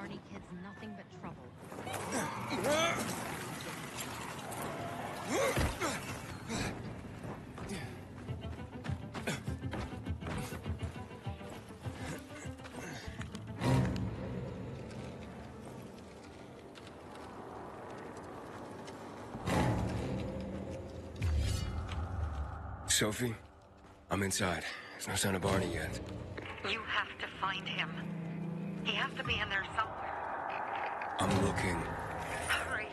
Barney kid's nothing but trouble. Sophie, I'm inside. There's no sign of Barney yet. You have to find him. He has to be in there somewhere. I'm looking. Hurry.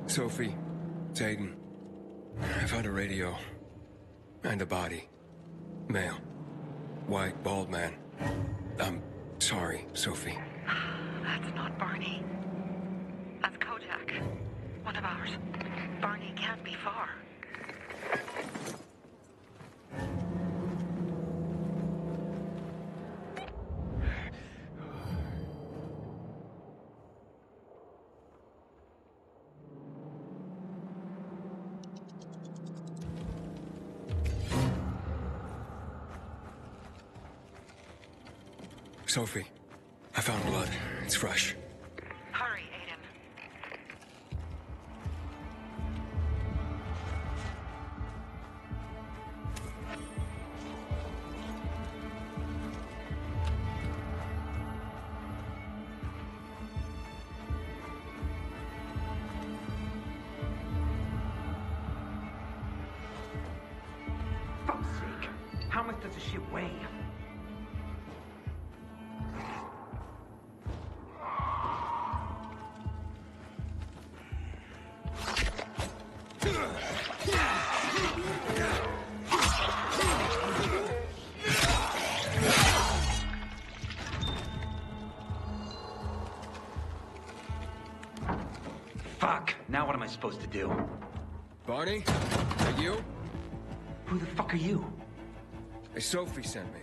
Sophie, it's Aiden. I found a radio. And a body. Male. White, bald man. I'm sorry, Sophie. That's not Barney. That's Kojak. One of ours. Barney can't be far. Sophie, I found blood. It's fresh. Hurry, Aiden. Fuck's sake. How much does this shit weigh? Fuck. Now what am I supposed to do? Barney? Is that you? Who the fuck are you? Hey, Sophie sent me.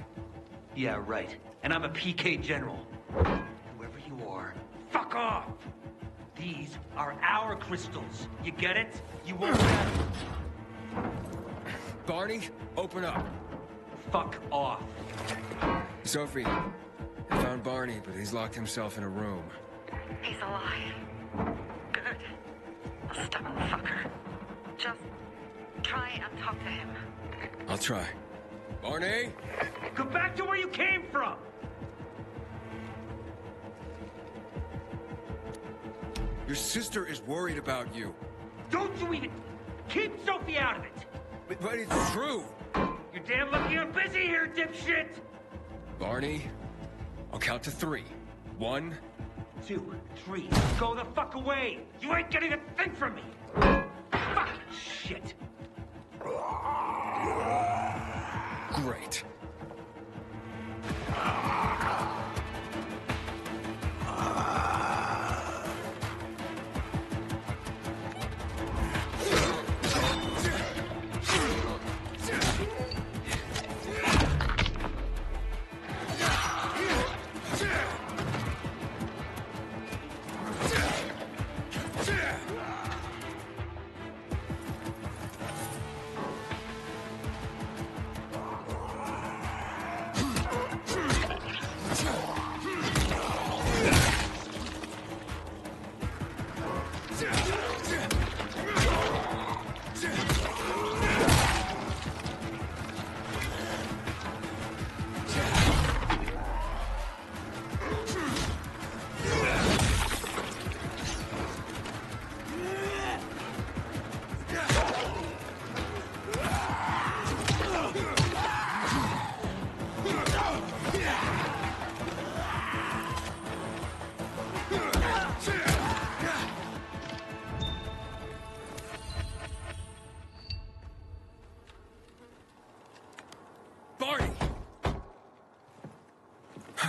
Yeah, right. And I'm a PK general. Whoever you are, fuck off! These are our crystals. You get it? You won't have them. Barney, open up. Fuck off. Sophie, I found Barney, but he's locked himself in a room. He's alive. Good. A stubborn fucker. Just try and talk to him. I'll try. Barney? Go back to where you came from! Your sister is worried about you. Don't you even... Keep Sophie out of it! But it's true. You're damn lucky I'm busy here, dipshit! Barney, I'll count to 3. 1, 2, 3. Go the fuck away! You ain't getting a thing from me! Fucking shit! Great.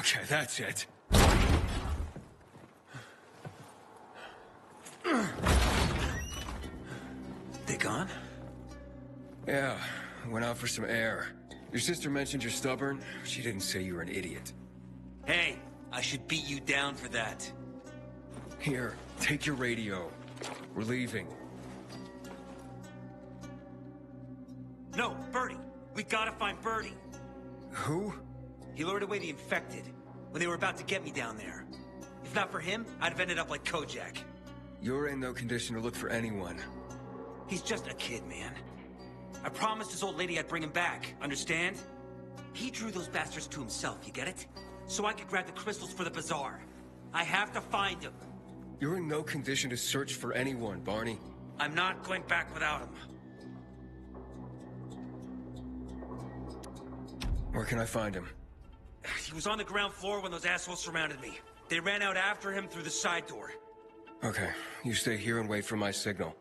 Okay, that's it. They gone? Yeah, went out for some air. Your sister mentioned you're stubborn. She didn't say you were an idiot. Hey, I should beat you down for that. Here, take your radio. We're leaving. No, Birdie. We gotta find Birdie. Who? He lured away the infected when they were about to get me down there. If not for him, I'd have ended up like Kojak. You're in no condition to look for anyone. He's just a kid, man. I promised his old lady I'd bring him back, understand? He drew those bastards to himself, you get it? So I could grab the crystals for the bazaar. I have to find him. You're in no condition to search for anyone, Barney. I'm not going back without him. Where can I find him? He was on the ground floor when those assholes surrounded me. They ran out after him through the side door. Okay, you stay here and wait for my signal.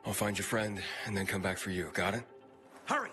I'll find your friend, and then come back for you, got it? Hurry!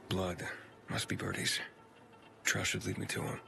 Blood. Must be Birdie's. Trail should lead me to him.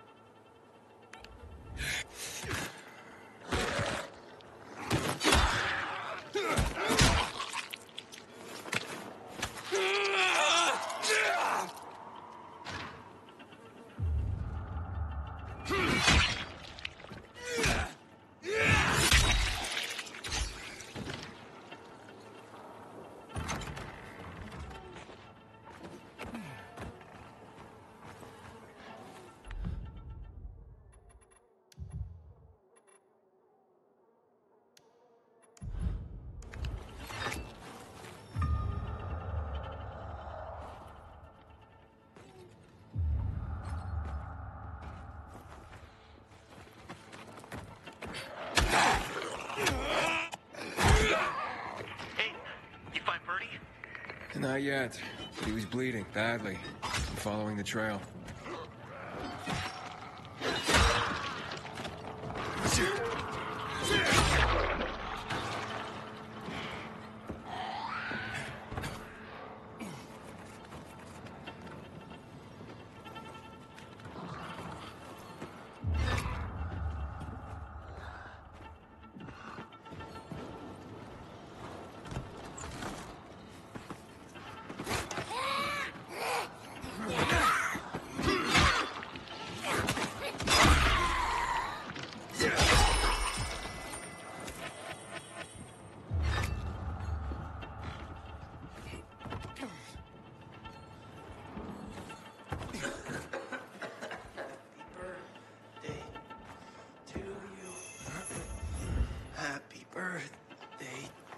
Not yet, but he was bleeding badly. I'm following the trail.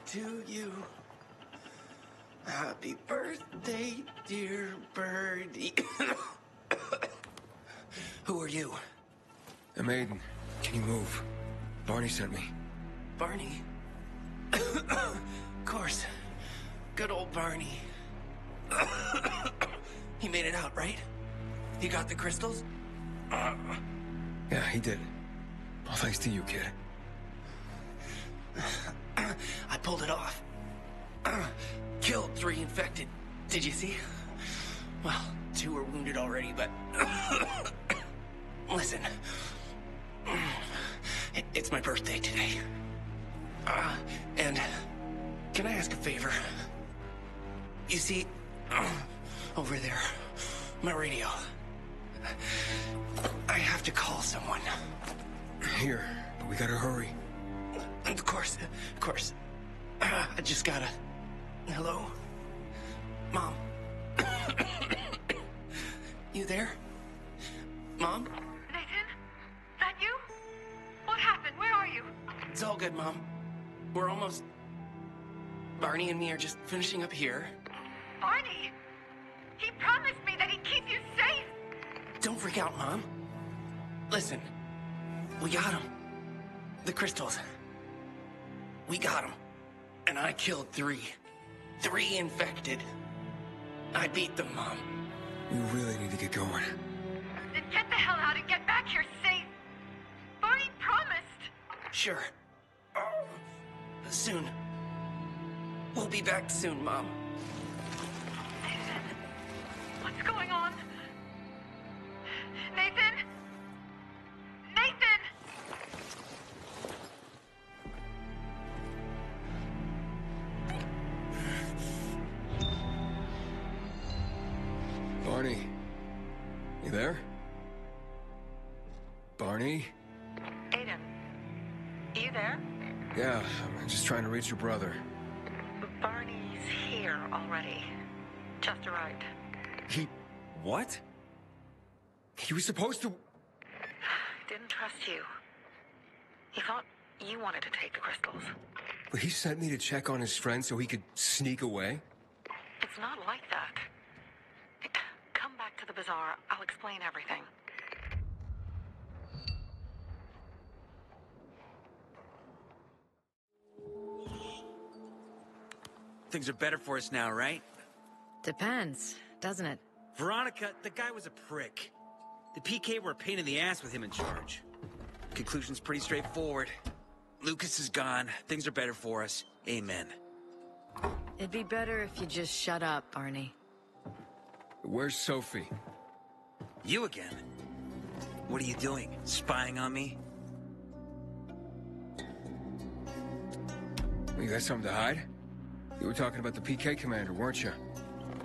To you. Happy birthday, dear birdie. Who are you? A maiden. Can you move? Barney sent me. Barney? Of course. Good old Barney. He made it out, right? He got the crystals? Yeah, he did. All thanks to you, kid. I pulled it off. Killed 3 infected. Did you see? Well, 2 are wounded already, but... Listen. It's my birthday today. And... Can I ask a favor? You see... over there. My radio. I have to call someone. Here, but we gotta hurry. Of course. I just gotta... Hello? Mom? You there? Mom? Nathan? That you? What happened? Where are you? It's all good, Mom. We're almost... Barney and me are just finishing up here. Barney! He promised me that he'd keep you safe! Don't freak out, Mom. Listen, we got him. The crystals. We got him. And I killed 3. 3 infected. I beat them, Mom. We really need to get going. Then get the hell out and get back here safe! Barney promised! Sure. Soon. We'll be back soon, Mom. Nathan? What's going on? Nathan? Nathan! Barney. You there? Barney? Aiden, you there? Yeah, I'm just trying to reach your brother. Barney's here already. Just arrived. He... what? He was supposed to... Didn't trust you. He thought you wanted to take the crystals. But he sent me to check on his friend so he could sneak away? It's not like that. Come back to the bazaar. I'll explain everything. Things are better for us now, right? Depends, doesn't it? Veronica, the guy was a prick. The PK were a pain in the ass with him in charge. Conclusion's pretty straightforward. Lucas is gone. Things are better for us. Amen. It'd be better if you just shut up, Barney. Where's Sophie? You again? What are you doing? Spying on me? You got something to hide? You were talking about the PK commander, weren't you?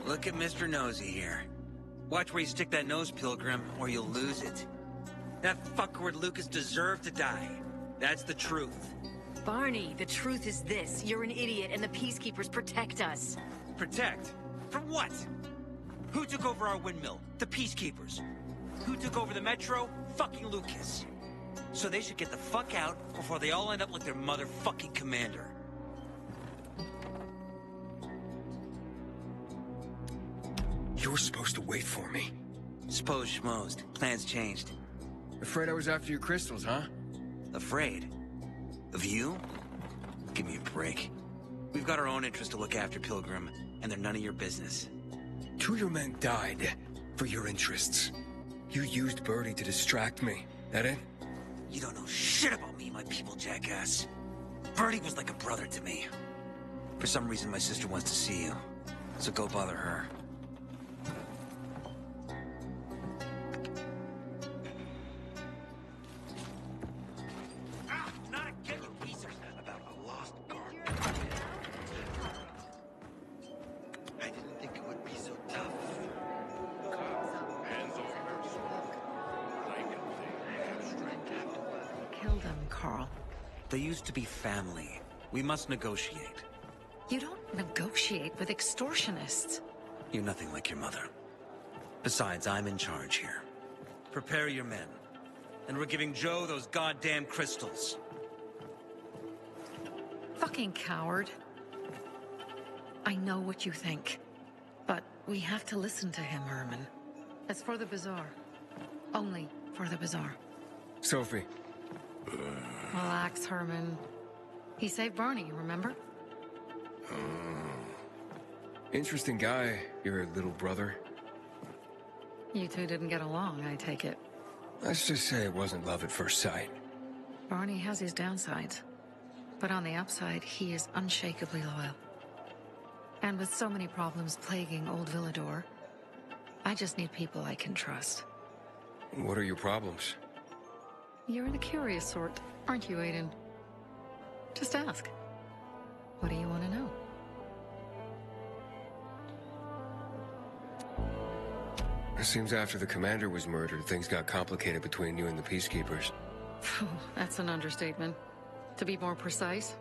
Look at Mr. Nosy here. Watch where you stick that nose, Pilgrim, or you'll lose it. That fuckward Lucas deserved to die. That's the truth. Barney, the truth is this. You're an idiot and the Peacekeepers protect us. Protect? From what? Who took over our windmill? The Peacekeepers. Who took over the Metro? Fucking Lucas. So they should get the fuck out before they all end up like their motherfucking commander. You were supposed to wait for me. Suppose schmozed. Plans changed. Afraid I was after your crystals, huh? Afraid? Of you? Give me a break. We've got our own interests to look after, Pilgrim, and they're none of your business. 2 of your men died for your interests. You used Birdie to distract me. That it? You don't know shit about me, my people, jackass. Birdie was like a brother to me. For some reason, my sister wants to see you. So go bother her. Not again, you piece of... About a lost guard. I didn't think it would be so tough. Kill them, Carl. They used to be family. We must negotiate. You don't negotiate with extortionists. You're nothing like your mother. Besides, I'm in charge here. Prepare your men. And we're giving Joe those goddamn crystals. Fucking coward. I know what you think. But we have to listen to him, Herman. It's for the bazaar. Only for the bazaar. Sophie. Relax, Herman. He saved Barney, remember? Interesting guy, your little brother. You two didn't get along, I take it. Let's just say it wasn't love at first sight. Barney has his downsides. But on the upside, he is unshakably loyal. And with so many problems plaguing old Villador, I just need people I can trust. What are your problems? You're the curious sort, aren't you, Aiden? Just ask. What do you want to know? It seems after the commander was murdered, things got complicated between you and the Peacekeepers. That's an understatement. To be more precise,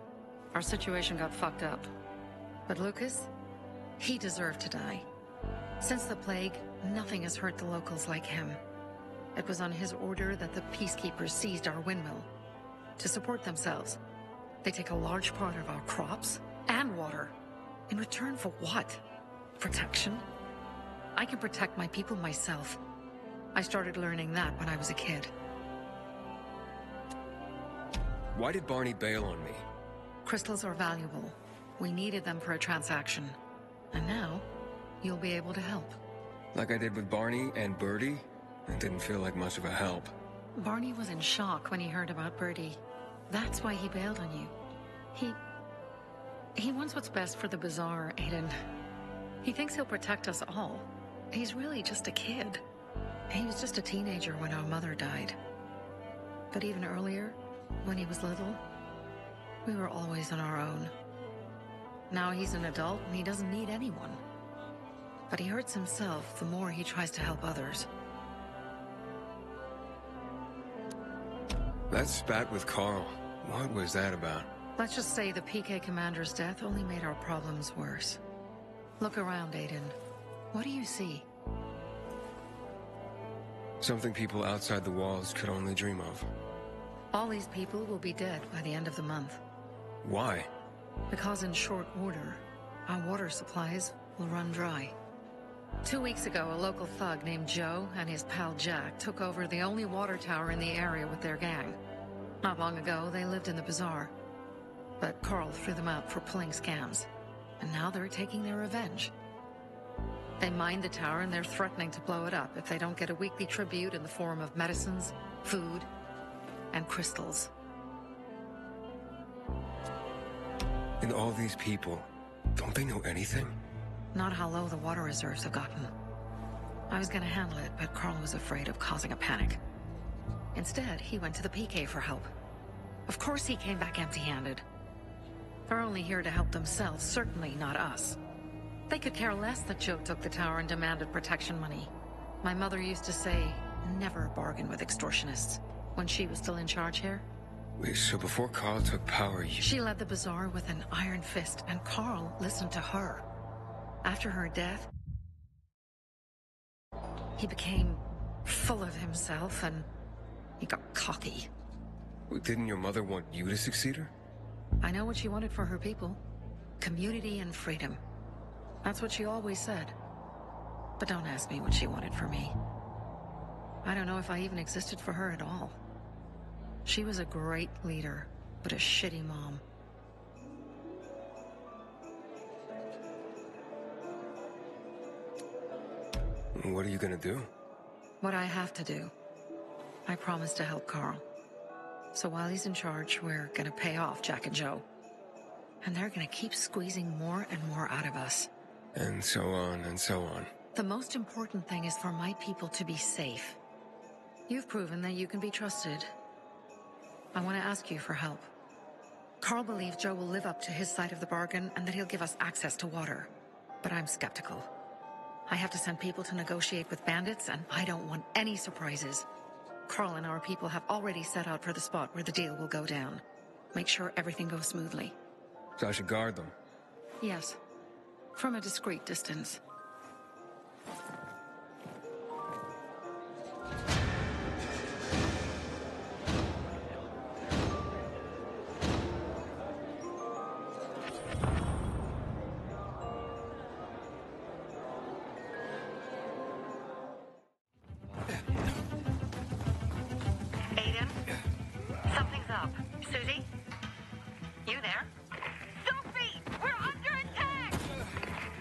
our situation got fucked up. But Lucas, he deserved to die. Since the plague, nothing has hurt the locals like him. It was on his order that the Peacekeepers seized our windmill to support themselves. They take a large part of our crops and water. In return for what? Protection? I can protect my people myself. I started learning that when I was a kid. Why did Barney bail on me? Crystals are valuable. We needed them for a transaction. And now, you'll be able to help. Like I did with Barney and Birdie? It didn't feel like much of a help. Barney was in shock when he heard about Birdie. That's why he bailed on you. He wants what's best for the Bazaar, Aiden. He thinks he'll protect us all. He's really just a kid. He was just a teenager when our mother died. But even earlier, when he was little, we were always on our own. Now he's an adult and he doesn't need anyone. But he hurts himself the more he tries to help others. That spat with Carl, what was that about? Let's just say the PK commander's death only made our problems worse. Look around, Aiden. What do you see? Something people outside the walls could only dream of. All these people will be dead by the end of the month. Why? Because in short order, our water supplies will run dry. 2 weeks ago, a local thug named Joe and his pal Jack took over the only water tower in the area with their gang. Not long ago, they lived in the bazaar. But Carl threw them out for pulling scams. And now they're taking their revenge. They mined the tower and they're threatening to blow it up if they don't get a weekly tribute in the form of medicines, food, and crystals. And all these people, don't they know anything? Not how low the water reserves have gotten. I was gonna handle it, but Carl was afraid of causing a panic. Instead, he went to the PK for help. Of course he came back empty-handed. They're only here to help themselves, certainly not us. They could care less that Joe took the tower and demanded protection money. My mother used to say, never bargain with extortionists, when she was still in charge here. Wait, so before Carl took power, She led the bazaar with an iron fist, and Carl listened to her. After her death, he became full of himself, and he got cocky. Didn't your mother want you to succeed her? I know what she wanted for her people. Community and freedom. That's what she always said. But don't ask me what she wanted for me. I don't know if I even existed for her at all. She was a great leader, but a shitty mom. What are you gonna do? What I have to do. I promised to help Carl. So while he's in charge, we're gonna pay off Jack and Joe. And they're gonna keep squeezing more and more out of us. And so on and so on. The most important thing is for my people to be safe. You've proven that you can be trusted. I want to ask you for help. Carl believes Joe will live up to his side of the bargain and that he'll give us access to water. But I'm skeptical. I have to send people to negotiate with bandits, and I don't want any surprises. Carl and our people have already set out for the spot where the deal will go down. Make sure everything goes smoothly. So I should guard them? Yes. From a discreet distance. Aiden? Something's up. Susie? You there? Sophie! We're under attack!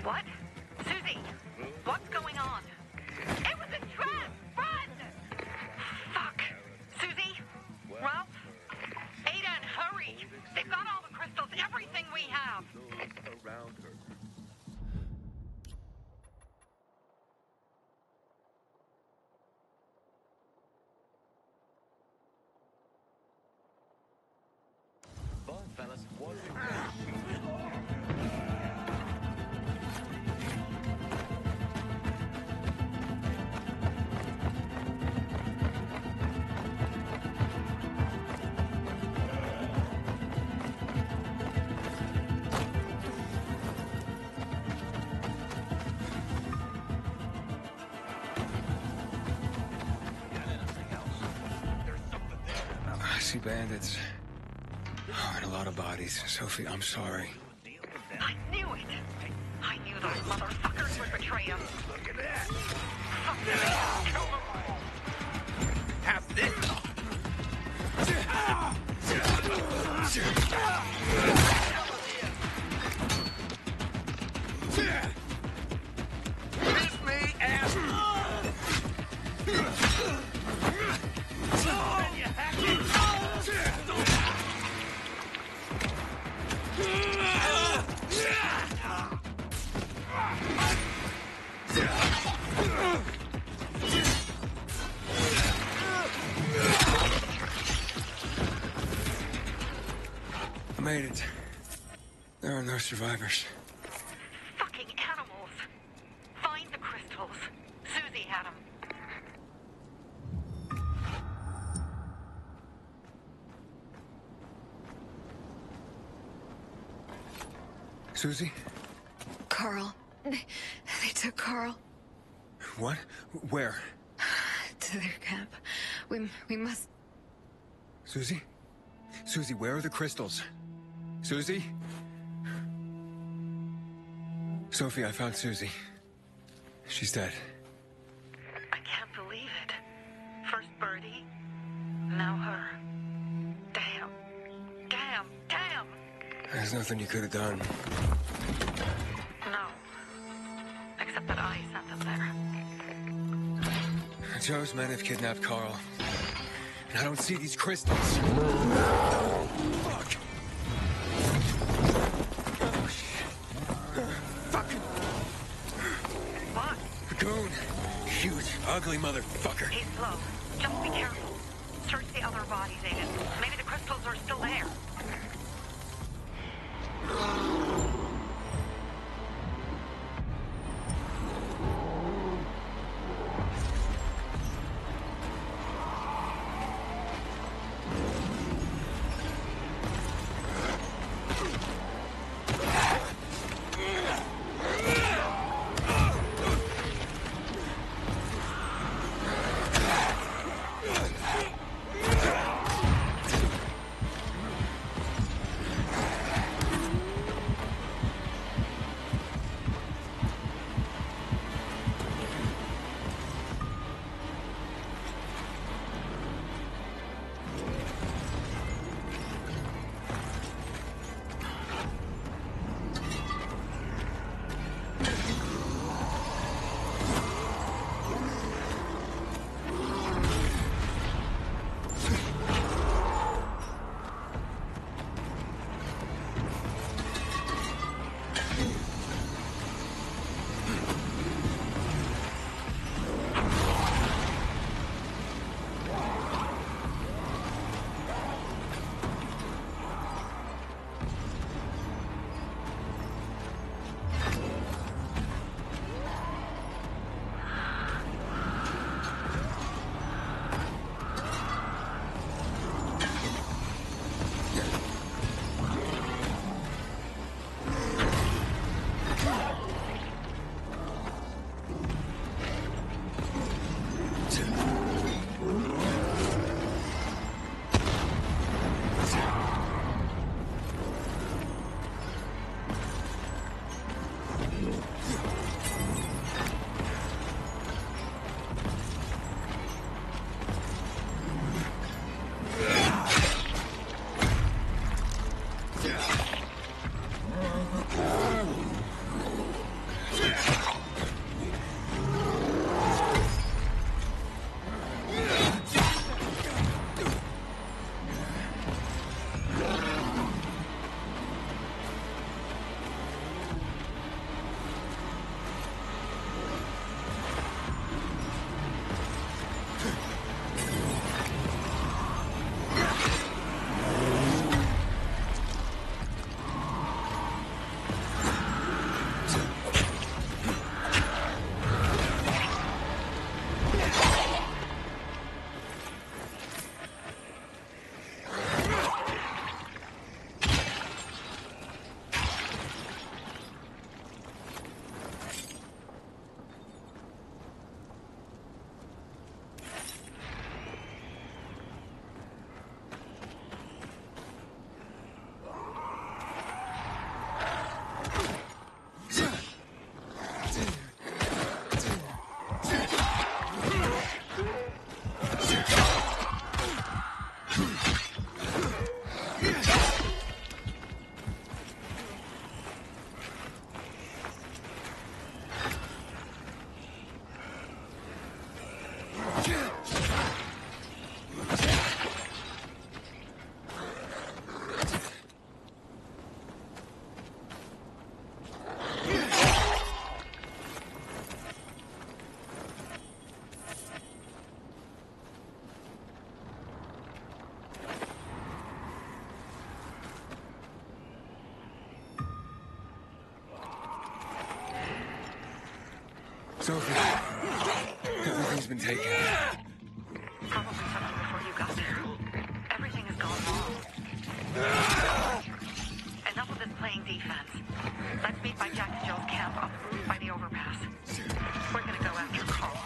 What? Susie? What's going on? It was a trap! Run! Fuck! Susie? Ralph? Aiden, hurry! They've got all the crystals, everything we have! Around her. Fun, fellas. One, I see bandits. Oh, and a lot of bodies. Sophie, I'm sorry. I knew it. I knew those motherfuckers would betray us. Look at that. Fuck them. Kill them all. Have this. Miss me, ass. I made it. There are no survivors. Fucking animals. Find the crystals. Susie had them. Susie? Carl. They took Carl What? Where? to their camp. We must... Susie? Susie, where are the crystals? Susie? Sophie, I found Susie. She's dead. I can't believe it. First Birdie, now her. Damn. Damn. Damn. There's nothing you could have done. No. Except that I sent them there. Joe's men have kidnapped Carl. And I don't see these crystals. Fuck. Oh, shit. Fucking What? goon. Huge, ugly motherfucker. He's slow. Just be careful. Search the other bodies, Aiden. Maybe the crystals are still there. Sophie, everything's been taken. Probably something before you got there. Everything has gone wrong. Enough of this playing defense. Let's meet by Jack and Joe's camp up by the overpass. We're gonna go after Carl.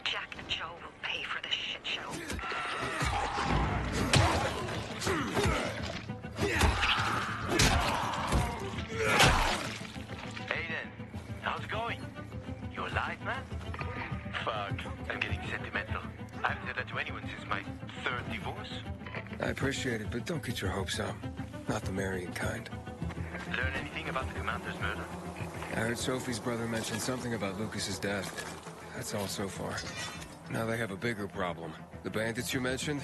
Jack and Joe will pay for this shit show. Aiden, how's it going? You alive, man? Fuck, I'm getting sentimental. I haven't said that to anyone since my third divorce. I appreciate it, but don't get your hopes up. Not the marrying kind. Learn anything about the commander's murder? I heard Sophie's brother mention something about Lucas's death. That's all so far. Now they have a bigger problem. The bandits you mentioned,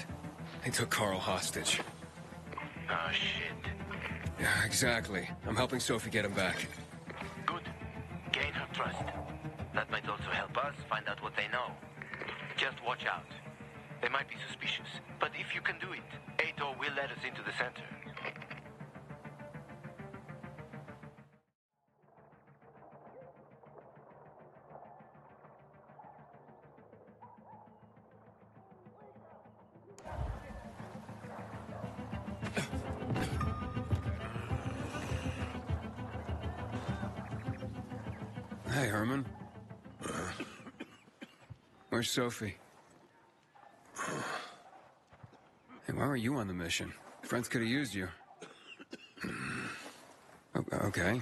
they took Carl hostage. Oh, shit. Yeah, exactly. I'm helping Sophie get him back. Good. Gain her trust. That might also help us find out what they know. Just watch out. They might be suspicious, but if you can do it, Ato will let us into the center. Hey, Herman. Where's Sophie? Hey, why were you on the mission? Friends could have used you. Okay.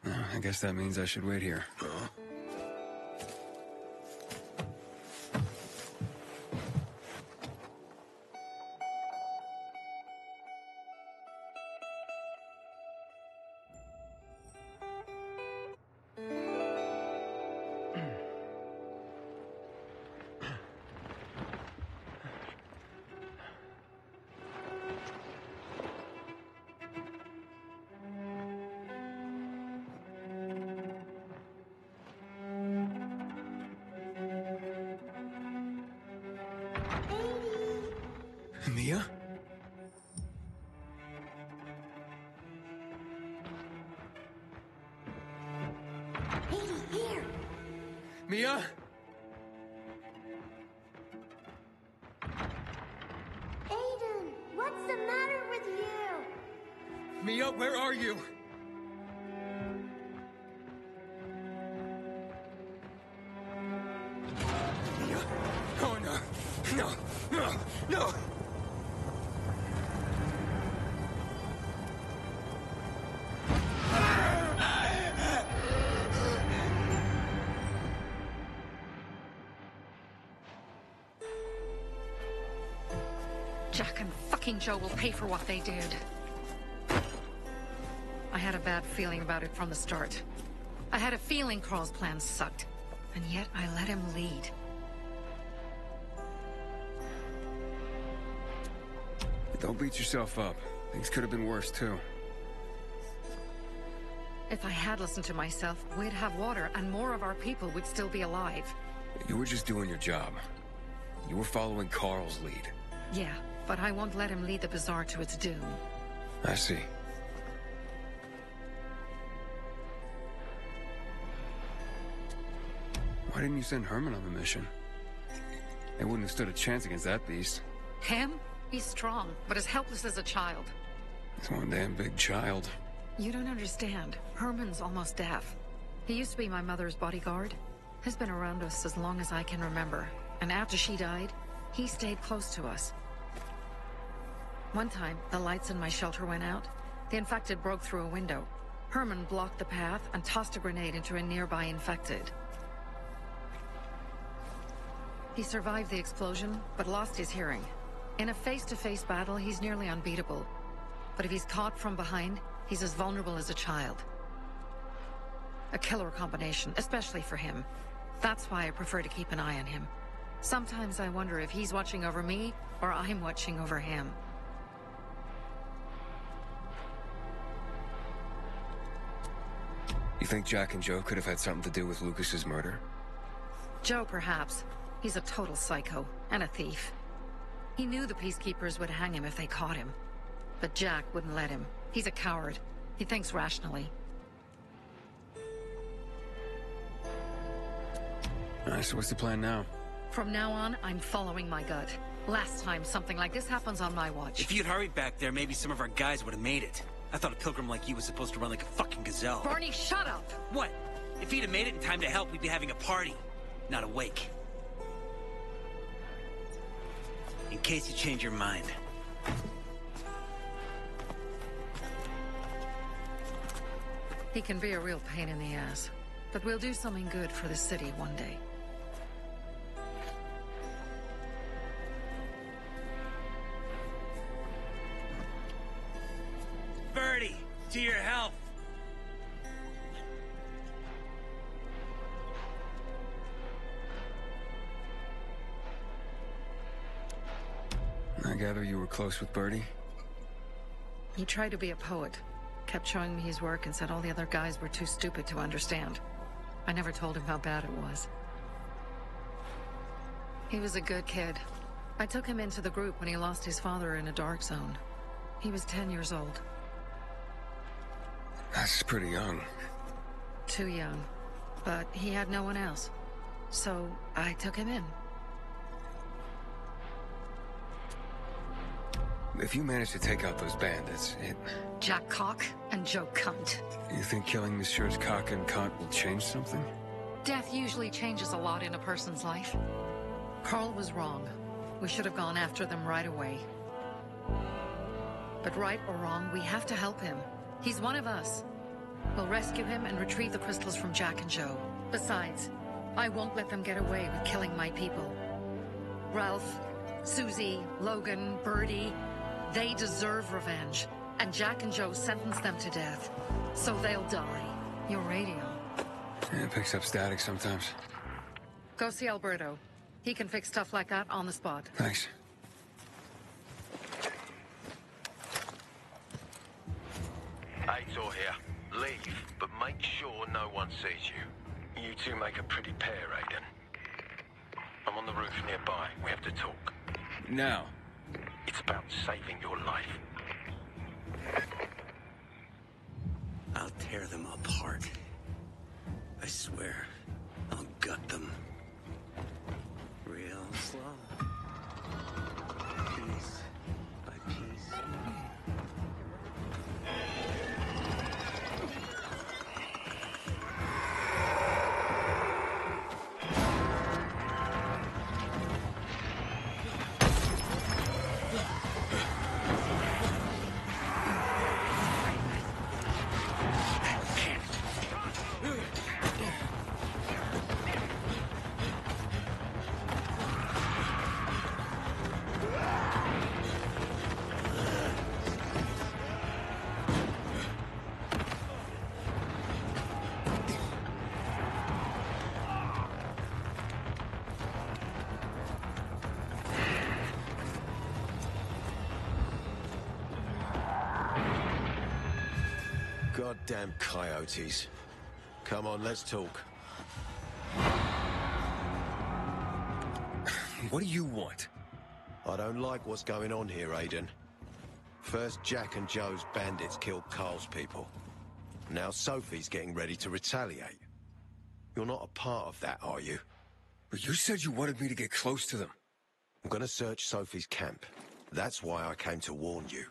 I guess that means I should wait here. Mia? Here. Mia? Aiden, what's the matter with you? Mia, where are you? Mia? Oh, no. No. No. No. Jack and fucking Joe will pay for what they did. I had a bad feeling about it from the start. I had a feeling Carl's plan sucked, and yet I let him lead. Don't beat yourself up. Things could have been worse, too. If I had listened to myself, we'd have water, and more of our people would still be alive. You were just doing your job. You were following Carl's lead. Yeah, but I won't let him lead the Bazaar to its doom. I see. Why didn't you send Herman on the mission? They wouldn't have stood a chance against that beast. Him? He's strong, but as helpless as a child. He's one damn big child. You don't understand. Herman's almost deaf. He used to be my mother's bodyguard. He's been around us as long as I can remember. And after she died, he stayed close to us. One time, the lights in my shelter went out. The infected broke through a window. Herman blocked the path and tossed a grenade into a nearby infected. He survived the explosion, but lost his hearing. In a face-to-face battle, he's nearly unbeatable. But if he's caught from behind, he's as vulnerable as a child. A killer combination, especially for him. That's why I prefer to keep an eye on him. Sometimes I wonder if he's watching over me, or I'm watching over him. You think Jack and Joe could have had something to do with Lucas's murder? Joe, perhaps. He's a total psycho, and a thief. He knew the peacekeepers would hang him if they caught him. But Jack wouldn't let him. He's a coward. He thinks rationally. So what's the plan now? From now on, I'm following my gut. Last time something like this happens on my watch. If you'd hurried back there, maybe some of our guys would have made it. I thought a pilgrim like you was supposed to run like a fucking gazelle. Barney, shut up! What? If he'd have made it in time to help, we'd be having a party, not a wake. In case you change your mind. He can be a real pain in the ass. But we'll do something good for the city one day. Birdie, to your health. I gather you were close with Birdie? He tried to be a poet. Kept showing me his work and said all the other guys were too stupid to understand. I never told him how bad it was. He was a good kid. I took him into the group when he lost his father in a dark zone. He was 10 years old. That's pretty young. Too young. But he had no one else. So I took him in. If you manage to take out those bandits, Jack Cock and Joe Cunt. You think killing Messieurs Cock and Cunt will change something? Death usually changes a lot in a person's life. Carl was wrong. We should have gone after them right away. But right or wrong, we have to help him. He's one of us. We'll rescue him and retrieve the crystals from Jack and Joe. Besides, I won't let them get away with killing my people. Ralph, Susie, Logan, Birdie, they deserve revenge. And Jack and Joe sentenced them to death. So they'll die. Your radio. Yeah, it picks up static sometimes. Go see Alberto. He can fix stuff like that on the spot. Thanks. Aitor here. Leave, but make sure no one sees you. You two make a pretty pair, Aiden. I'm on the roof nearby. We have to talk. Now. It's about saving your life. I'll tear them apart. I swear, I'll gut them. Real slow. Piece by piece. Goddamn coyotes. Come on, let's talk. What do you want? I don't like what's going on here, Aiden. First, Jack and Joe's bandits killed Carl's people. Now Sophie's getting ready to retaliate. You're not a part of that, are you? But you said you wanted me to get close to them. I'm gonna search Sophie's camp. That's why I came to warn you.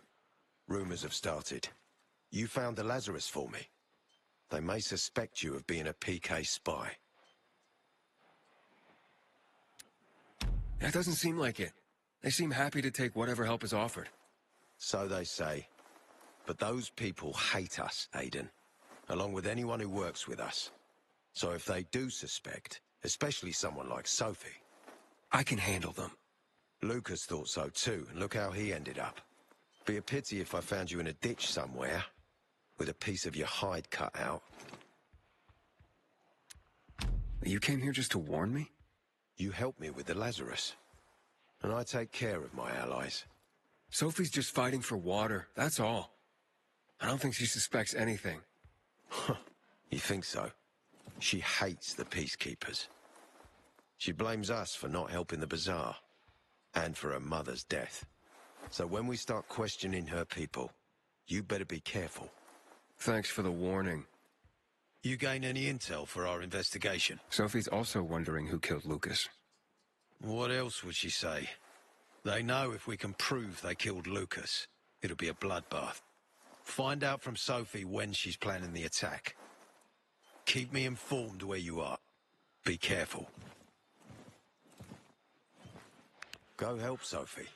Rumors have started. You found the Lazarus for me. They may suspect you of being a PK spy. That doesn't seem like it. They seem happy to take whatever help is offered. So they say. But those people hate us, Aiden. Along with anyone who works with us. So if they do suspect, especially someone like Sophie... I can handle them. Lucas thought so too, and look how he ended up. Be a pity if I found you in a ditch somewhere, with a piece of your hide cut out. You came here just to warn me? You helped me with the Lazarus. And I take care of my allies. Sophie's just fighting for water, that's all. I don't think she suspects anything. You think so? She hates the peacekeepers. She blames us for not helping the bazaar. And for her mother's death. So when we start questioning her people, you better be careful. Thanks for the warning. You gain any intel for our investigation? Sophie's also wondering who killed Lucas. What else would she say? They know if we can prove they killed Lucas, it'll be a bloodbath. Find out from Sophie when she's planning the attack. Keep me informed where you are. Be careful. Go help Sophie,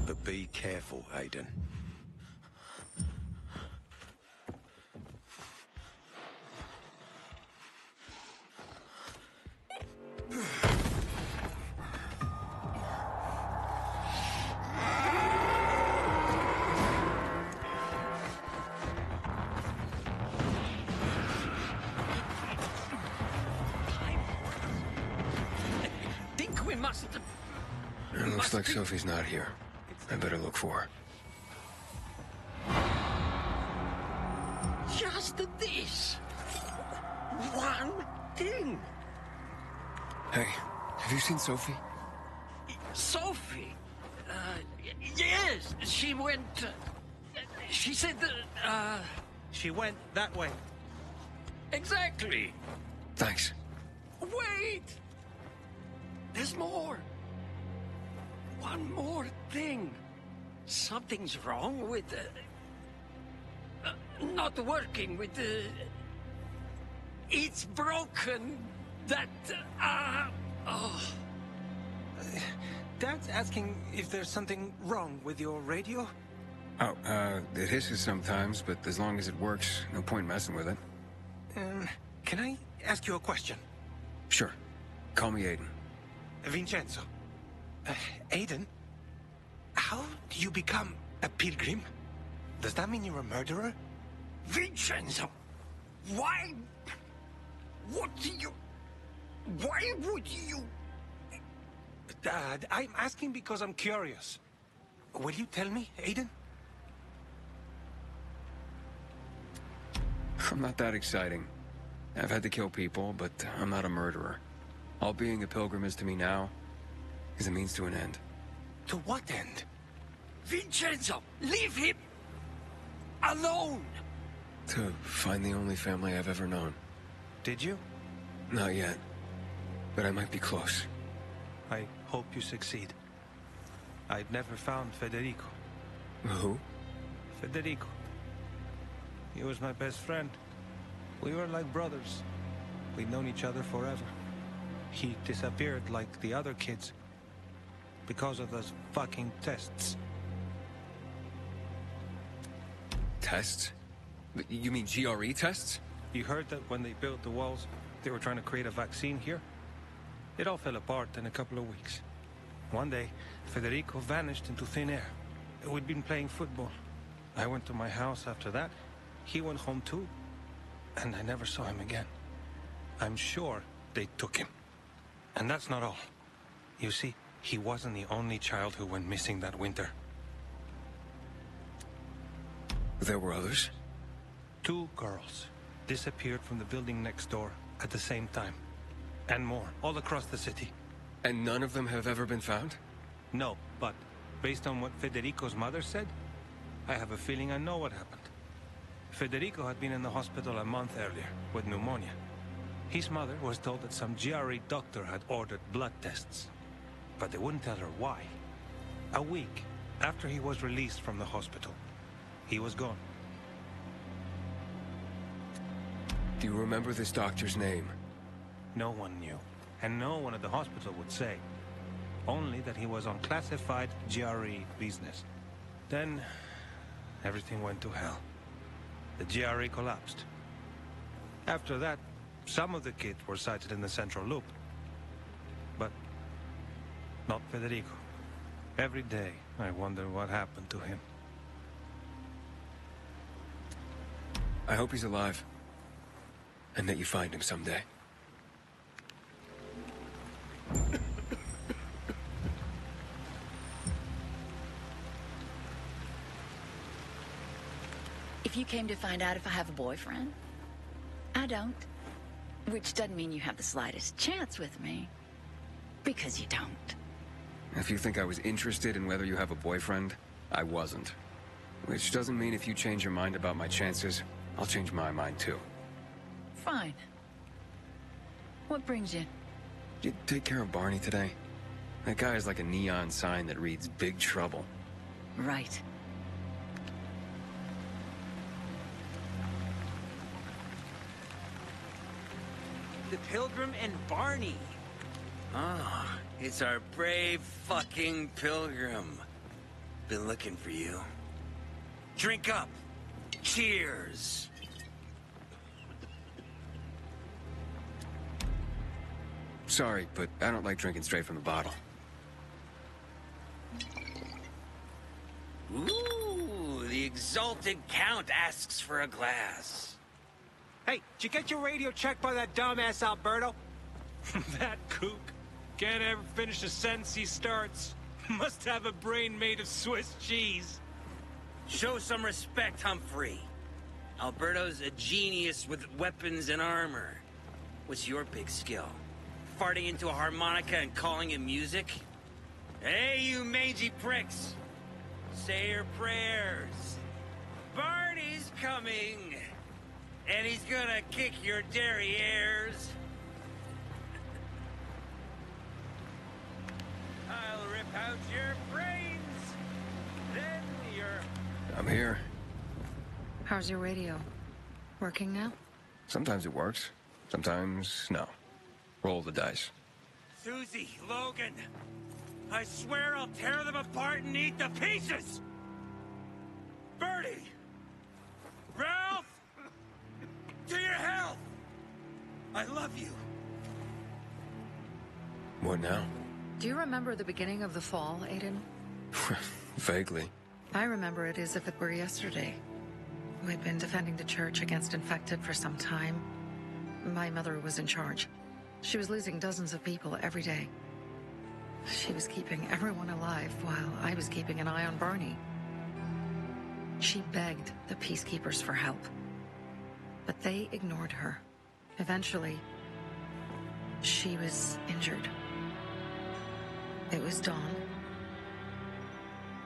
but be careful, Aiden. It looks like Sophie's not here. I better look for her. Just this. One thing. Hey, have you seen Sophie? Sophie? Yes, she went... she said that, She went that way. Exactly. Thanks. Wait! There's more. One more thing. Something's wrong with not working with it's broken. That, oh. Dad's asking if there's something wrong with your radio? Oh, it hisses sometimes, but as long as it works, no point messing with it. Can I ask you a question? Sure. Call me Aiden. Vincenzo. Aiden? How do you become a pilgrim? Does that mean you're a murderer? Vincenzo! Why? What do you... Why would you... Dad, I'm asking because I'm curious. Will you tell me, Aiden? I'm not that exciting. I've had to kill people, but I'm not a murderer. All being a pilgrim is to me now is a means to an end. To what end? Vincenzo, leave him alone! To find the only family I've ever known. Did you? Not yet, but I might be close. I hope you succeed. I'd never found Federico. Who? Federico. He was my best friend. We were like brothers. We'd known each other forever. He disappeared like the other kids because of those fucking tests. Tests? You mean GRE tests? You heard that when they built the walls, they were trying to create a vaccine here? It all fell apart in a couple of weeks. One day, Federico vanished into thin air. We'd been playing football. I went to my house after that. He went home too. And I never saw him again. I'm sure they took him. And that's not all. You see, he wasn't the only child who went missing that winter. There were others? 2 girls disappeared from the building next door at the same time. And more, all across the city. And none of them have ever been found? No, but based on what Federico's mother said, I have a feeling I know what happened. Federico had been in the hospital a month earlier with pneumonia. His mother was told that some GRE doctor had ordered blood tests, but they wouldn't tell her why. A week after he was released from the hospital, he was gone. Do you remember this doctor's name? No one knew, and no one at the hospital would say. Only that he was on classified GRE business. Then, everything went to hell. The GRE collapsed. After that, some of the kids were sighted in the central loop. But not Federico. Every day, I wonder what happened to him. I hope he's alive. And that you find him someday. If you came to find out if I have a boyfriend, I don't. Which doesn't mean you have the slightest chance with me. Because you don't. If you think I was interested in whether you have a boyfriend, I wasn't. Which doesn't mean if you change your mind about my chances, I'll change my mind too. Fine. What brings you? Did you take care of Barney today? That guy is like a neon sign that reads Big Trouble. Right. The Pilgrim and Barney. Ah, it's our brave fucking Pilgrim. Been looking for you. Drink up. Cheers. Sorry, but I don't like drinking straight from the bottle. Ooh, the exalted Count asks for a glass. Hey, did you get your radio checked by that dumbass Alberto? That kook. Can't ever finish a sentence he starts. Must have a brain made of Swiss cheese. Show some respect, Humphrey. Alberto's a genius with weapons and armor. What's your big skill? Farting into a harmonica and calling it music? Hey, you mangy pricks! Say your prayers. Barney's coming! And he's gonna kick your derrieres. I'll rip out your brains. Then your... I'm here. How's your radio? Working now? Sometimes it works. Sometimes, no. Roll the dice. Susie, Logan, I swear I'll tear them apart and eat the pieces! Bertie! Ralph! To your health! I love you. What now? Do you remember the beginning of the fall, Aiden? Vaguely. I remember it as if it were yesterday. We'd been defending the church against infected for some time. My mother was in charge. She was losing dozens of people every day. She was keeping everyone alive while I was keeping an eye on Barney. She begged the peacekeepers for help, but they ignored her. Eventually, she was injured. It was dawn,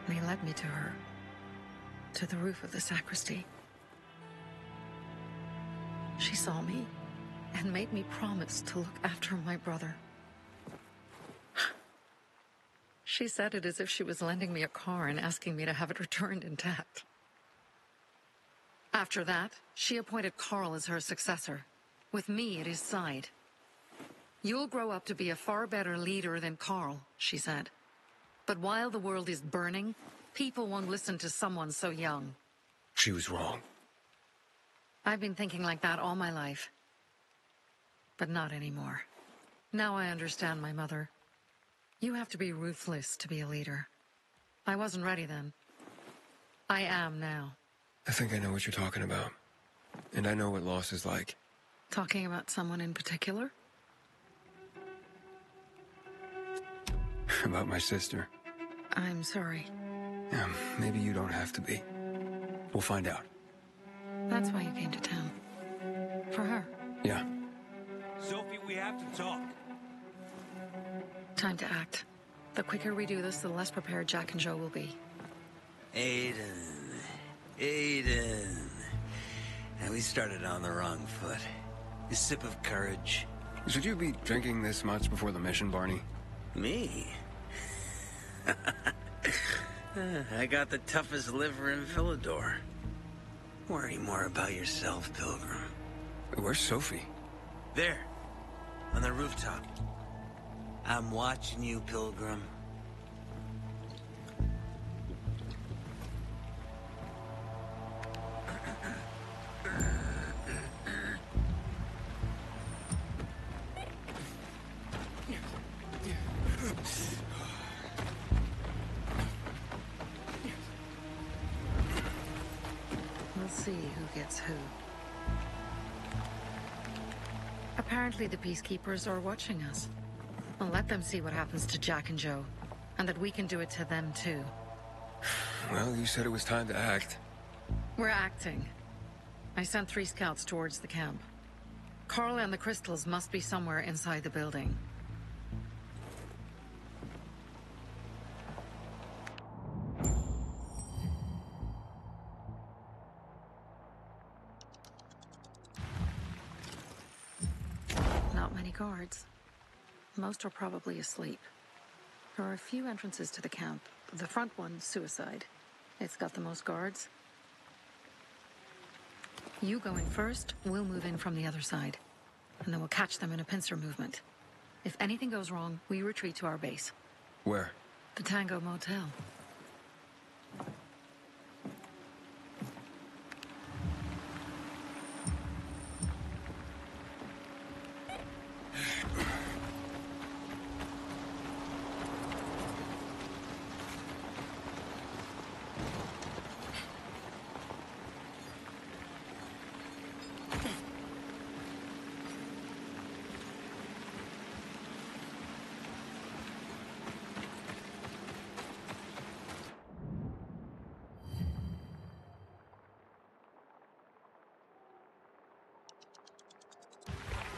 and he led me to her, to the roof of the sacristy. She saw me and made me promise to look after my brother. She said it as if she was lending me a car and asking me to have it returned intact. After that, she appointed Carl as her successor, with me at his side. You'll grow up to be a far better leader than Carl, she said. But while the world is burning, people won't listen to someone so young. She was wrong. I've been thinking like that all my life. But not anymore. Now I understand my mother. You have to be ruthless to be a leader. I wasn't ready then. I am now. I think I know what you're talking about. And I know what loss is like. Talking about someone in particular? About my sister. I'm sorry. Maybe you don't have to be. We'll find out. That's why you came to town. For her. Yeah. Sophie, we have to talk. Time to act. The quicker we do this, the less prepared Jack and Joe will be. Aiden. And we started on the wrong foot. A sip of courage. Should you be drinking this much before the mission, Barney? Me? I got the toughest liver in Villador. Worry more about yourself, Pilgrim. Where's Sophie? There. On the rooftop. I'm watching you, Pilgrim. We'll see who gets who. Apparently the peacekeepers are watching us. Well, let them see what happens to Jack and Joe, and that we can do it to them too. Well, you said it was time to act. We're acting. I sent 3 scouts towards the camp. Carl and the crystals must be somewhere inside the building. many guards. Most are probably asleep. There are a few entrances to the camp. The front one's suicide. It's got the most guards. You go in first, we'll move in from the other side. And then we'll catch them in a pincer movement. If anything goes wrong, we retreat to our base. Where? The Tango Motel.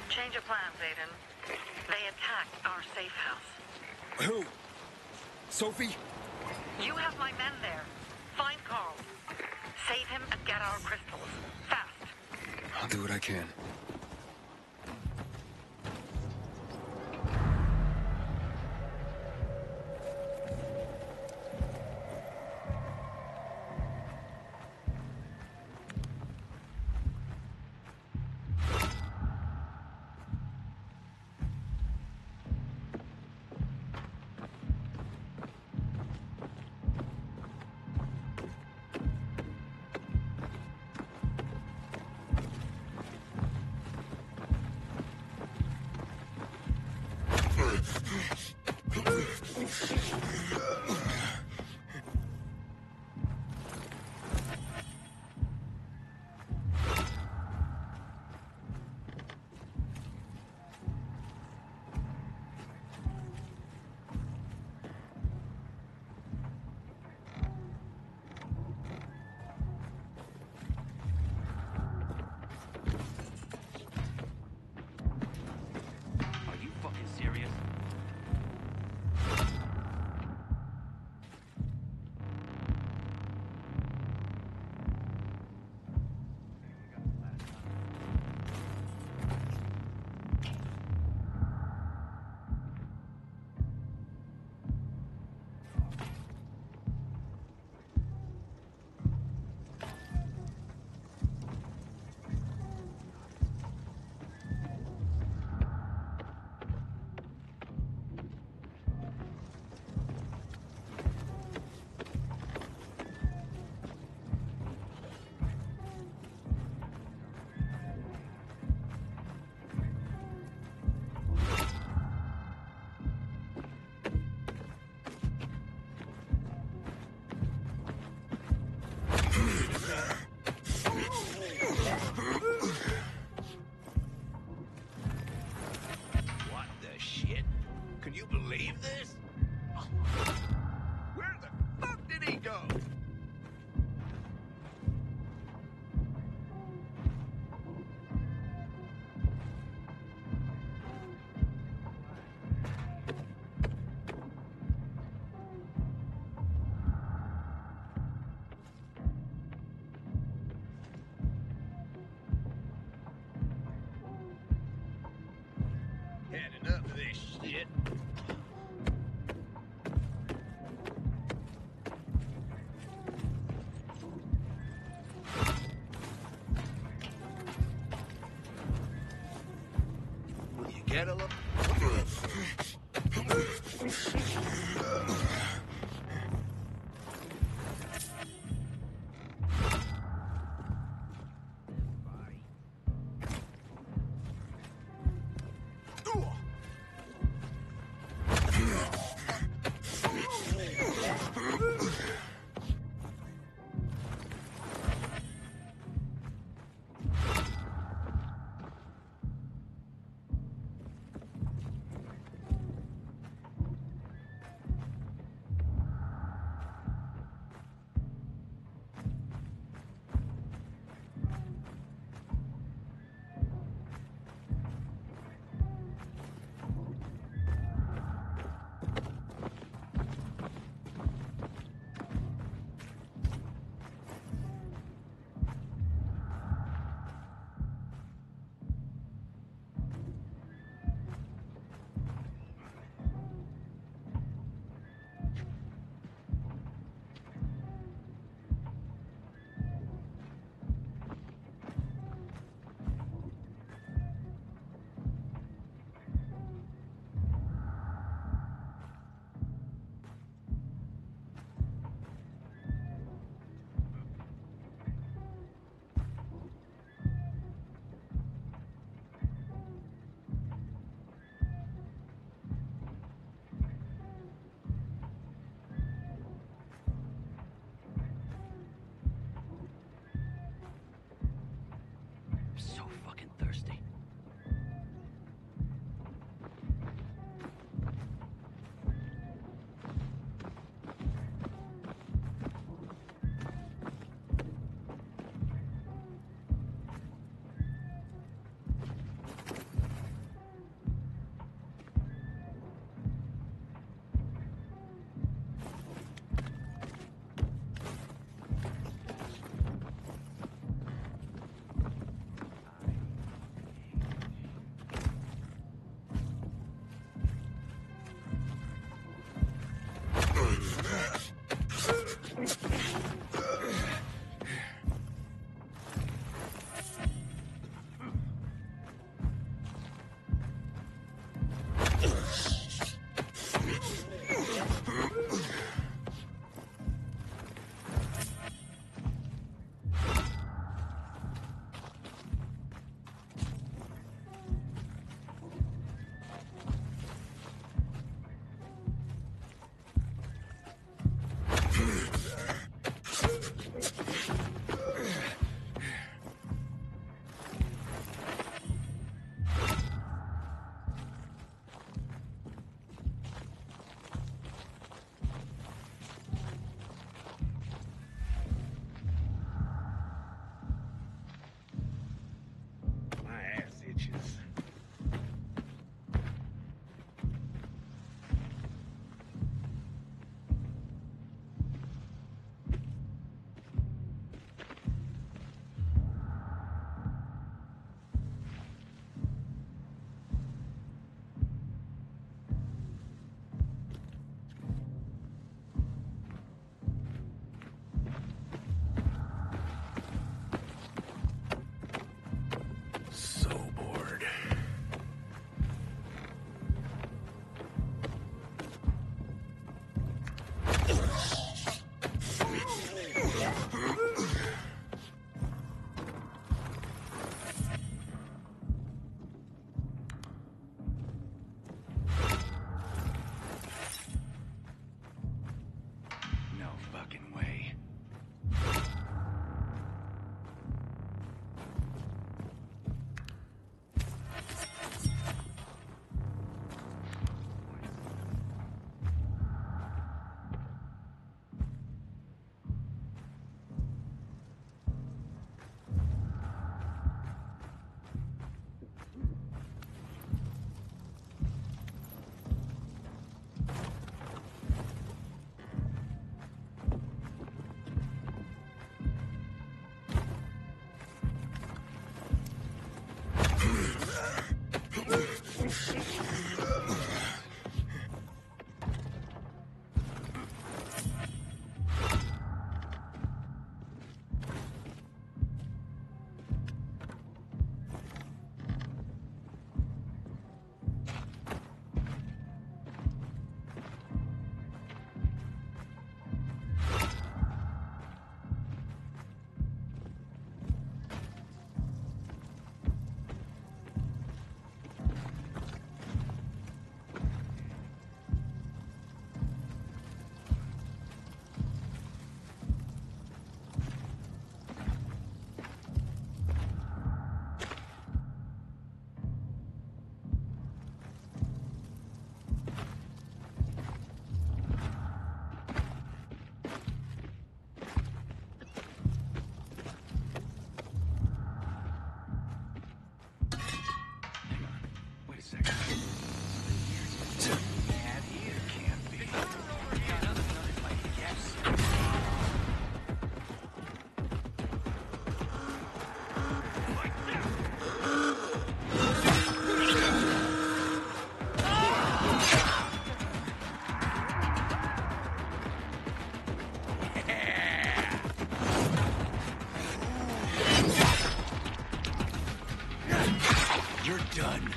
Change of plans, Aiden. They attacked our safe house. Who? Sophie? You have my men there. Find Carl. Save him and get our crystals. Fast. I'll do what I can. Had enough of this shit. Will you get a look? So bored. No fucking way. You're done.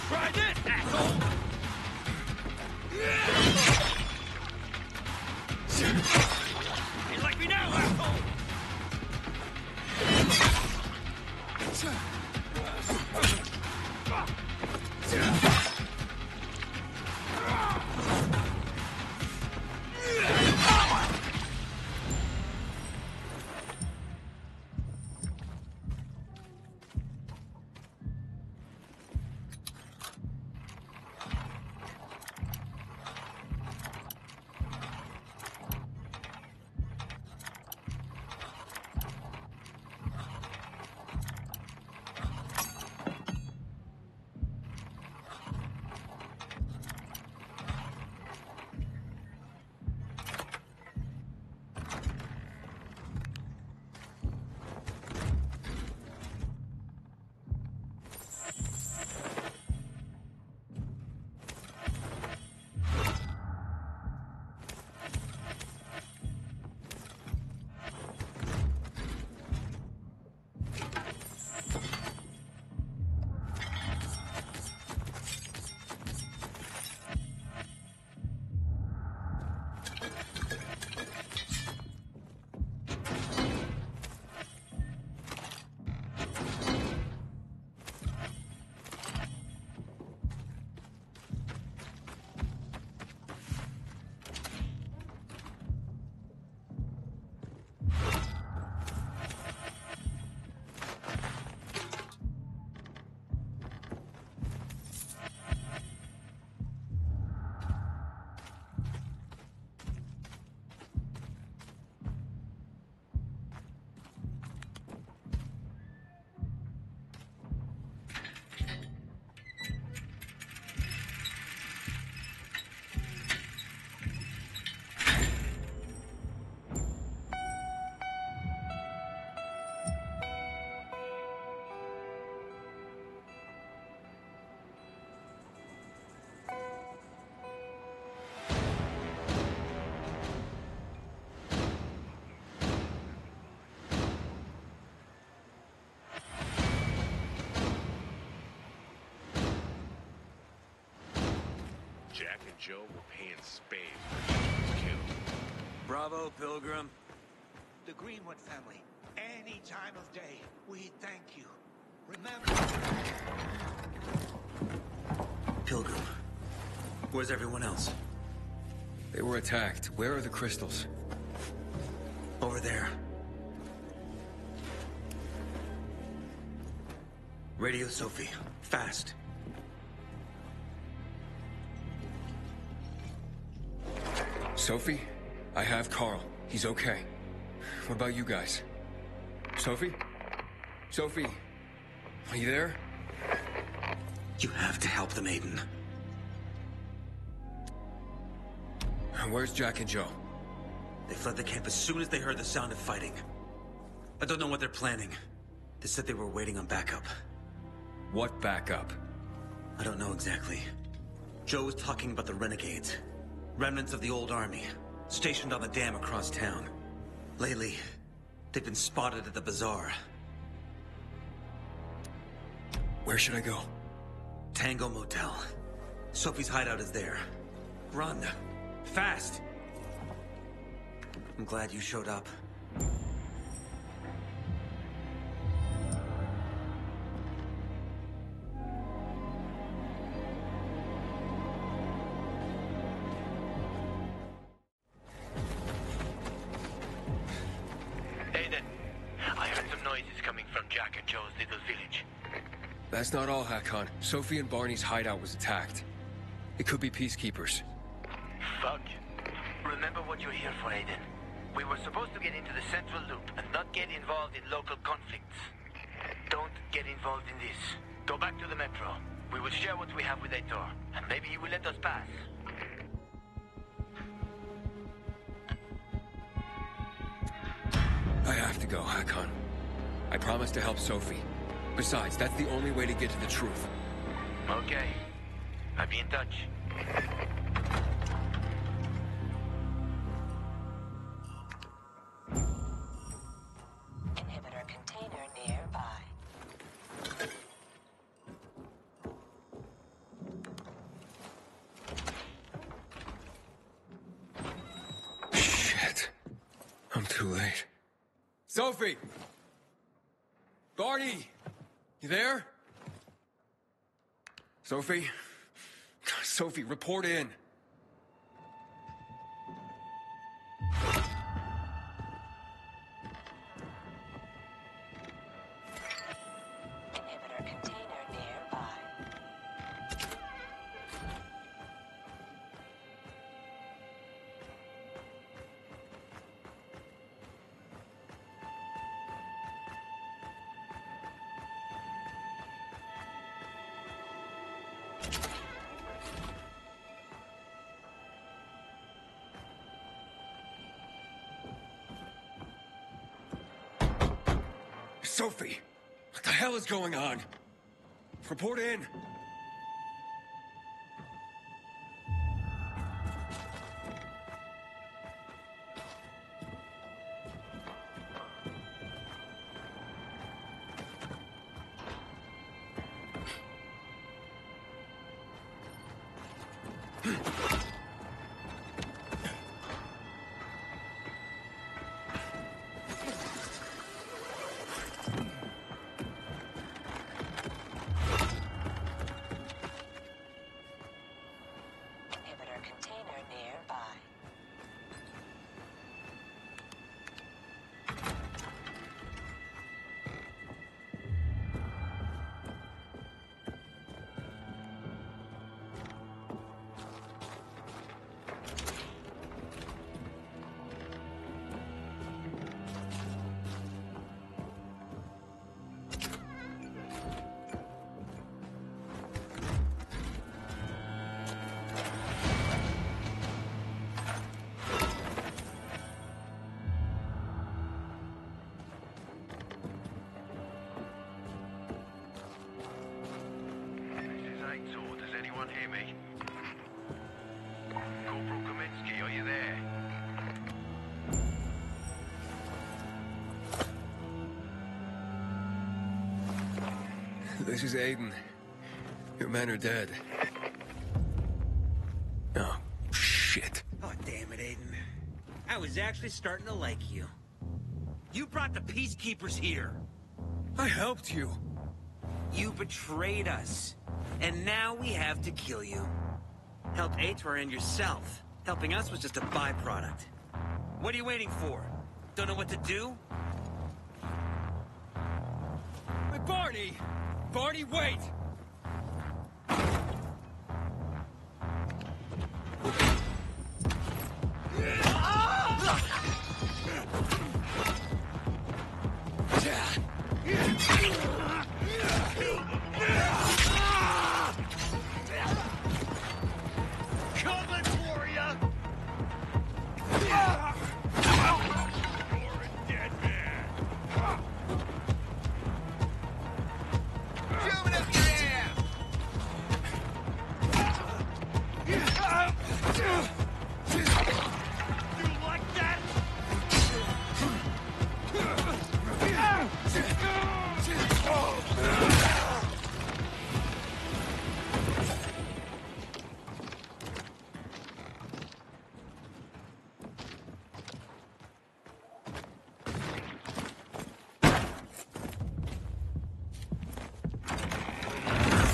Try this, asshole! You like me now, asshole? Joe will pay in spades for Joe's killed. Bravo, Pilgrim. The Greenwood family, any time of day, we thank you. Remember... Pilgrim, where's everyone else? They were attacked. Where are the crystals? Over there. Radio Sophie, fast. Sophie? I have Carl. He's okay. What about you guys? Sophie? Sophie? Are you there? You have to help them, Aiden. Where's Jack and Joe? They fled the camp as soon as they heard the sound of fighting. I don't know what they're planning. They said they were waiting on backup. What backup? I don't know exactly. Joe was talking about the renegades. Remnants of the old army, stationed on the dam across town. Lately, they've been spotted at the bazaar. Where should I go? Tango Motel. Sophie's hideout is there. Run. Fast! I'm glad you showed up. Aiden, I heard some noises coming from Jack and Joe's little village. That's not all, Hakon. Sophie and Barney's hideout was attacked. It could be peacekeepers. Fuck. Remember what you're here for, Aiden. We were supposed to get into the central loop and not get involved in local conflicts. Don't get involved in this. Go back to the metro. We will share what we have with Aitor, and maybe he will let us pass. I have to go, Hakon. I promised to help Sophie. Besides, that's the only way to get to the truth. Okay. I'll be in touch. Inhibitor container nearby. Shit. I'm too late. Sophie! Barney! You there? Sophie? Sophie, report in. Inhibitor container nearby. Sophie! What the hell is going on? Report in. Inhibitor container nearby. Does anyone hear me? Corporal Kaminsky, are you there? This is Aiden. Your men are dead. No. shit. Oh, damn it, Aiden. I was actually starting to like you. You brought the Peacekeepers here. I helped you. You betrayed us. And now we have to kill you. Help Ator and yourself. Helping us was just a byproduct. What are you waiting for? Don't know what to do? Hey, Barney! Barney, wait! Coming for ya! You're a dead man. Shove it up your ass! You like that?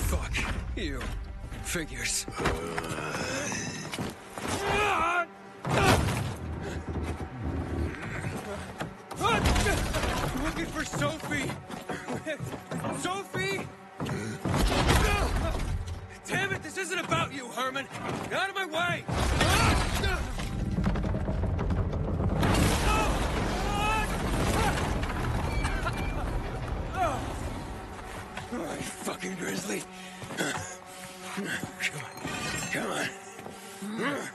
Fuck you. Figures. Looking for Sophie! Sophie! Damn it, this isn't about you, Herman! Get out of my way! Oh, you fucking grizzly. Come on. Come on.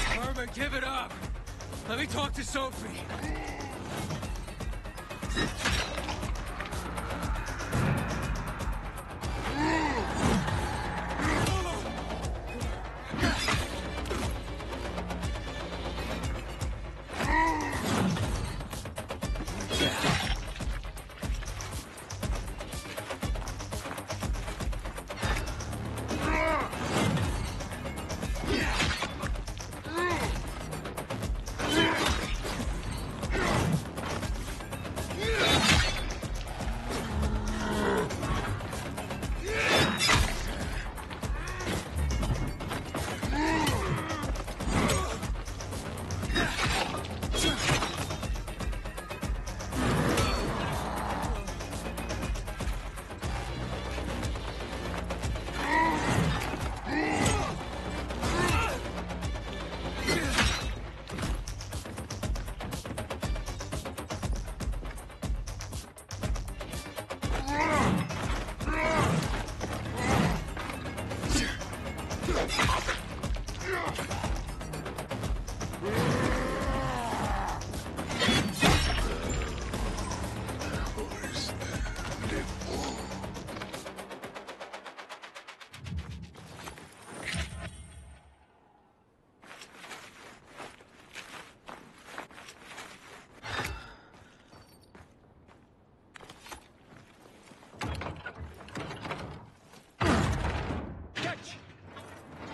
Herman, give it up. Let me talk to Sophie.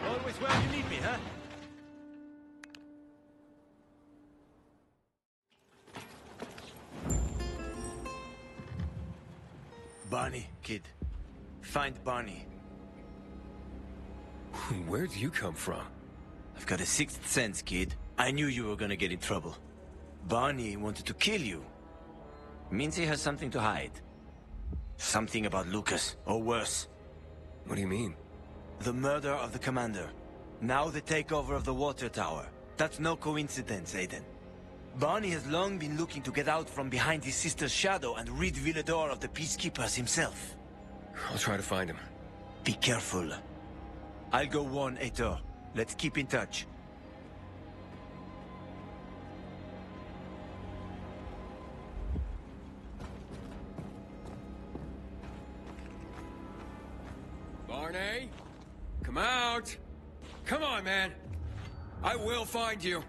Always where you need me, huh? Barney, kid. Find Barney. Where'd you come from? I've got a sixth sense, kid. I knew you were gonna get in trouble. Barney wanted to kill you. Means he has something to hide. Something about Lucas, or worse. What do you mean? The murder of the commander. Now the takeover of the water tower. That's no coincidence, Aiden. Barney has long been looking to get out from behind his sister's shadow and rid Villador of the Peacekeepers himself. I'll try to find him. Be careful. I'll go warn Ator. Let's keep in touch. Barney? Come out! Come on, man! I will find you!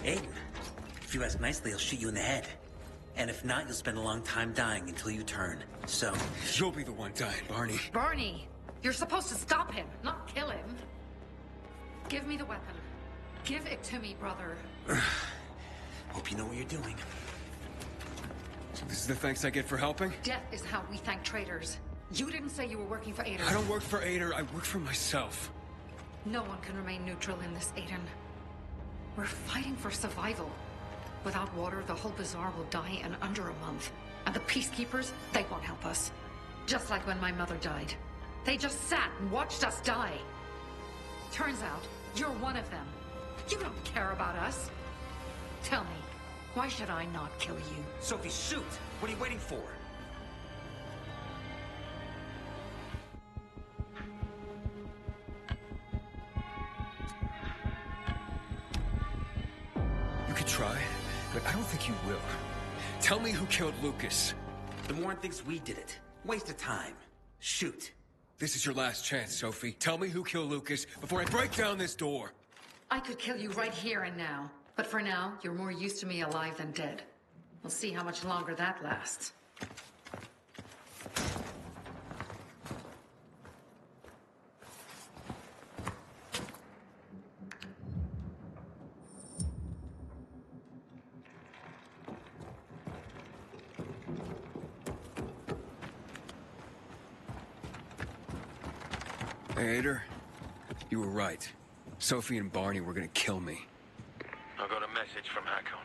Aiden, if you ask nicely, I'll shoot you in the head. And if not, you'll spend a long time dying until you turn. So... You'll be the one dying, Barney. Barney! You're supposed to stop him, not kill him. Give me the weapon. Give it to me, brother. Hope you know what you're doing. So this is the thanks I get for helping? Death is how we thank traitors. You didn't say you were working for Aiden. I don't work for Aiden, I work for myself. No one can remain neutral in this, Aiden. We're fighting for survival. Without water, the whole bazaar will die in under a month. And the peacekeepers, they won't help us. Just like when my mother died. They just sat and watched us die. Turns out, you're one of them. You don't care about us. Tell me, why should I not kill you? Sophie, shoot! What are you waiting for? You could try, but I don't think you will. Tell me who killed Lucas. The Warren thinks we did it. Waste of time. Shoot. This is your last chance, Sophie. Tell me who killed Lucas before I break down this door. I could kill you right here and now. But for now, you're more used to me alive than dead. We'll see how much longer that lasts. Hey, Ader, you were right. Sophie and Barney were gonna kill me. I got a message from Hakon.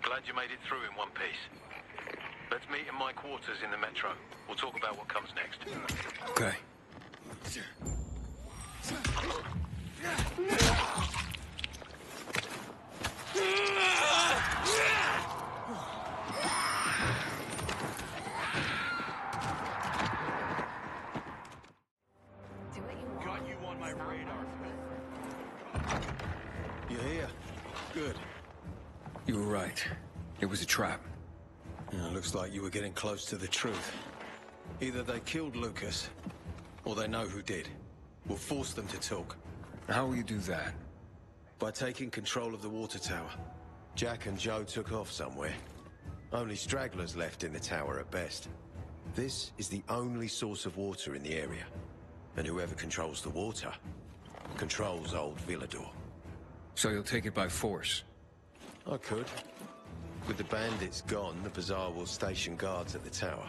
Glad you made it through in one piece. Let's meet in my quarters in the metro. We'll talk about what comes next. Okay. Got you on my radar, You're here. Good. You were right. It was a trap. Looks like you were getting close to the truth. Either they killed Lucas, or they know who did. We'll force them to talk. How will you do that? By taking control of the water tower. Jack and Joe took off somewhere. Only stragglers left in the tower at best. This is the only source of water in the area. And whoever controls the water, controls old Villador. So you'll take it by force? I could. With the bandits gone, the bazaar will station guards at the tower.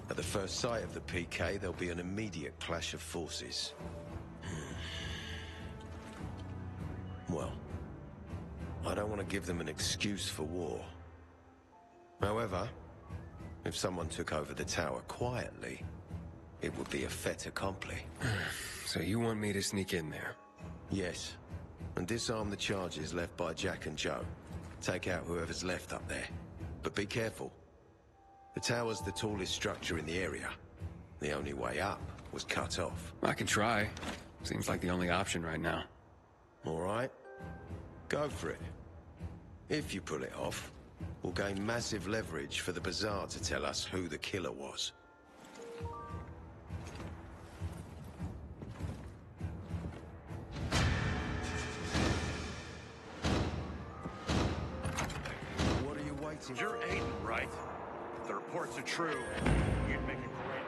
At the first sight of the PK, there'll be an immediate clash of forces. Well, I don't want to give them an excuse for war. However, if someone took over the tower quietly, it would be a fait accompli. So you want me to sneak in there? Yes, and disarm the charges left by Jack and Joe. Take out whoever's left up there. But be careful. The tower's the tallest structure in the area. The only way up was cut off. I can try. Seems like the only option right now. All right. Go for it. If you pull it off, we'll gain massive leverage for the bazaar to tell us who the killer was. What are you waiting for? You're Aiden, right? If the reports are true, you'd make a great